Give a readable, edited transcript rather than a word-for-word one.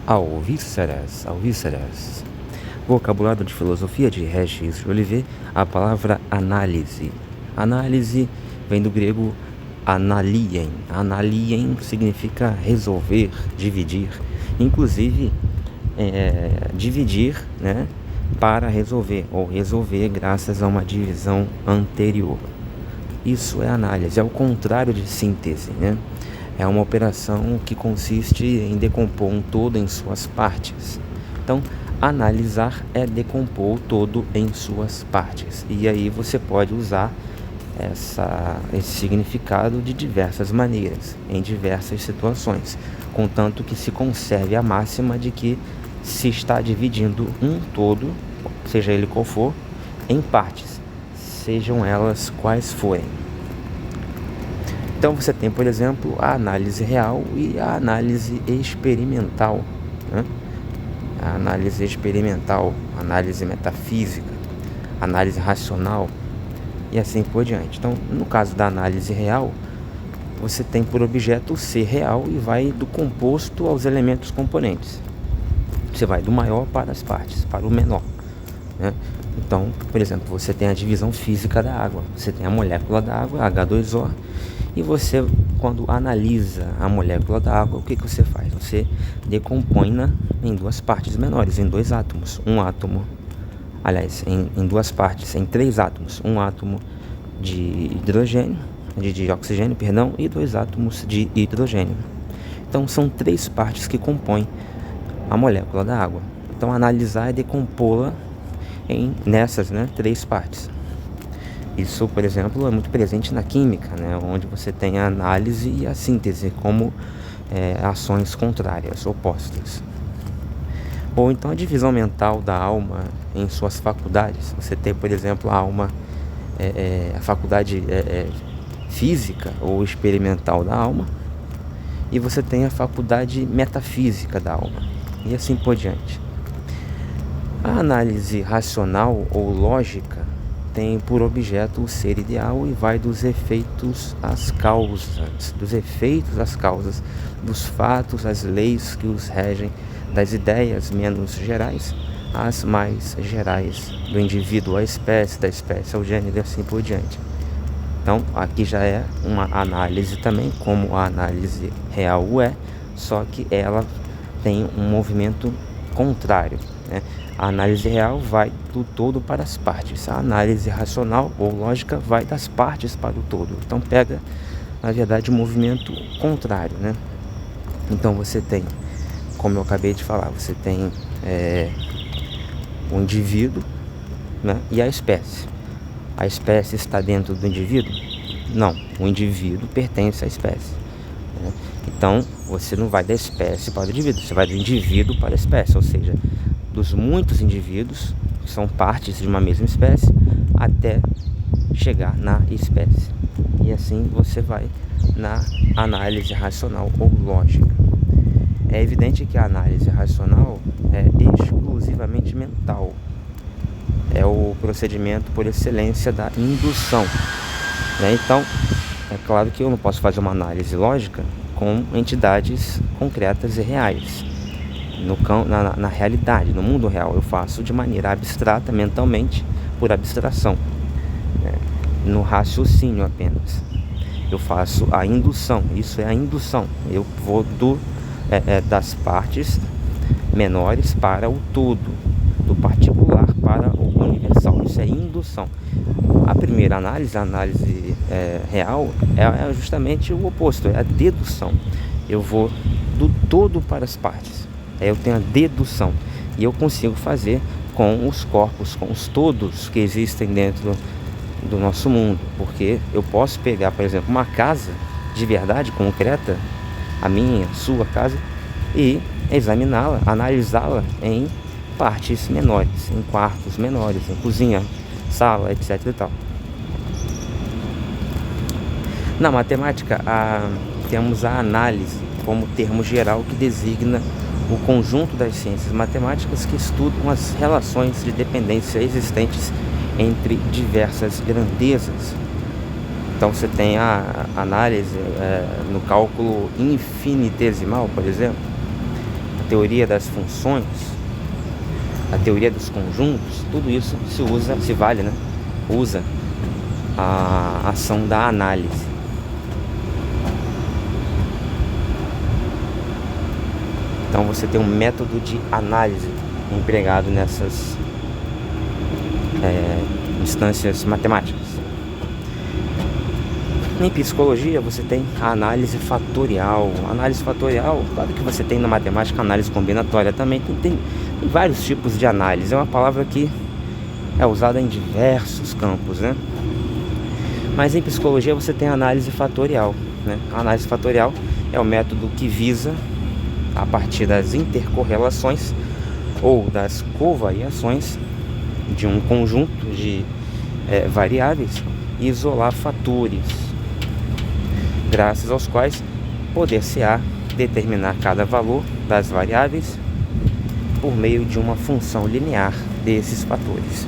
Alvíceras, alvíceras. Vocabulário de filosofia de Regis Jolivet, a palavra análise. Análise vem do grego analien. Analien significa resolver, dividir. Inclusive, dividir, né, para resolver, ou resolver graças a uma divisão anterior. Isso é análise, é o contrário de síntese, né? É uma operação que consiste em decompor um todo em suas partes. Então, analisar é decompor o todo em suas partes. E aí você pode usar esse significado de diversas maneiras, em diversas situações, contanto que se conserve a máxima de que se está dividindo um todo, seja ele qual for, em partes, sejam elas quais forem. Então você tem, por exemplo, a análise real e a análise experimental, né? A análise experimental, análise metafísica, análise racional e assim por diante. Então, no caso da análise real, você tem por objeto o ser real e vai do composto aos elementos componentes. Você vai do maior para as partes, para o menor, né? Então, por exemplo, você tem a divisão física da água. Você tem a molécula da água, H2O, e você, quando analisa a molécula da água, o que você faz? Você decompõe-na em duas partes menores, em dois átomos. Um átomo, aliás, em duas partes, em três átomos. Um átomo de hidrogênio, de oxigênio, perdão, e dois átomos de hidrogênio. Então, são três partes que compõem a molécula da água. Então, analisar é decompô-la nessas, né, três partes. Isso, por exemplo, é muito presente na química, né, onde você tem a análise e a síntese como ações contrárias, opostas. Ou então a divisão mental da alma em suas faculdades. Você tem, por exemplo, a alma, a faculdade física ou experimental da alma, e você tem a faculdade metafísica da alma, e assim por diante. A análise racional ou lógica tem por objeto o ser ideal e vai dos efeitos às causas, dos fatos às leis que os regem, das ideias menos gerais às mais gerais, do indivíduo à espécie, da espécie ao gênero e assim por diante. Então, aqui já é uma análise também, como a análise real só que ela tem um movimento contrário, né? A análise real vai do todo para as partes. A análise racional ou lógica vai das partes para o todo. Então pega, na verdade, um movimento contrário, né? Então você tem, como eu acabei de falar, você tem o indivíduo, né, e a espécie. A espécie está dentro do indivíduo? Não, o indivíduo pertence à espécie, né? Então você não vai da espécie para o indivíduo, você vai do indivíduo para a espécie, ou seja, dos muitos indivíduos que são partes de uma mesma espécie até chegar na espécie. E assim você vai na análise racional ou lógica. É evidente que a análise racional é exclusivamente mental. É o procedimento por excelência da indução, né? Então, é claro que eu não posso fazer uma análise lógica com entidades concretas e reais. Na realidade, no mundo real, eu faço de maneira abstrata, mentalmente, por abstração, né? No raciocínio apenas. Eu faço a indução, isso é a indução. Eu vou das partes menores para o todo, do particular para o universal. Isso é indução. A primeira análise, a análise real, é justamente o oposto, é a dedução. Eu vou do todo para as partes. Eu tenho a dedução e eu consigo fazer com os corpos, com os todos que existem dentro do nosso mundo, porque eu posso pegar, por exemplo, uma casa de verdade concreta, a minha, sua casa, e examiná-la, analisá-la em partes menores, em quartos menores, em cozinha, sala, etc e tal. Na matemática, temos a análise como termo geral que designa o conjunto das ciências matemáticas que estudam as relações de dependência existentes entre diversas grandezas. Então você tem a análise no cálculo infinitesimal, por exemplo, teoria das funções, a teoria dos conjuntos, tudo isso usa a ação da análise. Então você tem um método de análise empregado nessas instâncias matemáticas. Em psicologia você tem a análise fatorial. Claro que você tem na matemática análise combinatória também. Tem vários tipos de análise. É uma palavra que é usada em diversos campos, né? Mas em psicologia você tem a análise fatorial, né? A análise fatorial é o método que visa, a partir das intercorrelações ou das covariações de um conjunto de variáveis, isolar fatores, graças aos quais poder-se-á determinar cada valor das variáveis por meio de uma função linear desses fatores.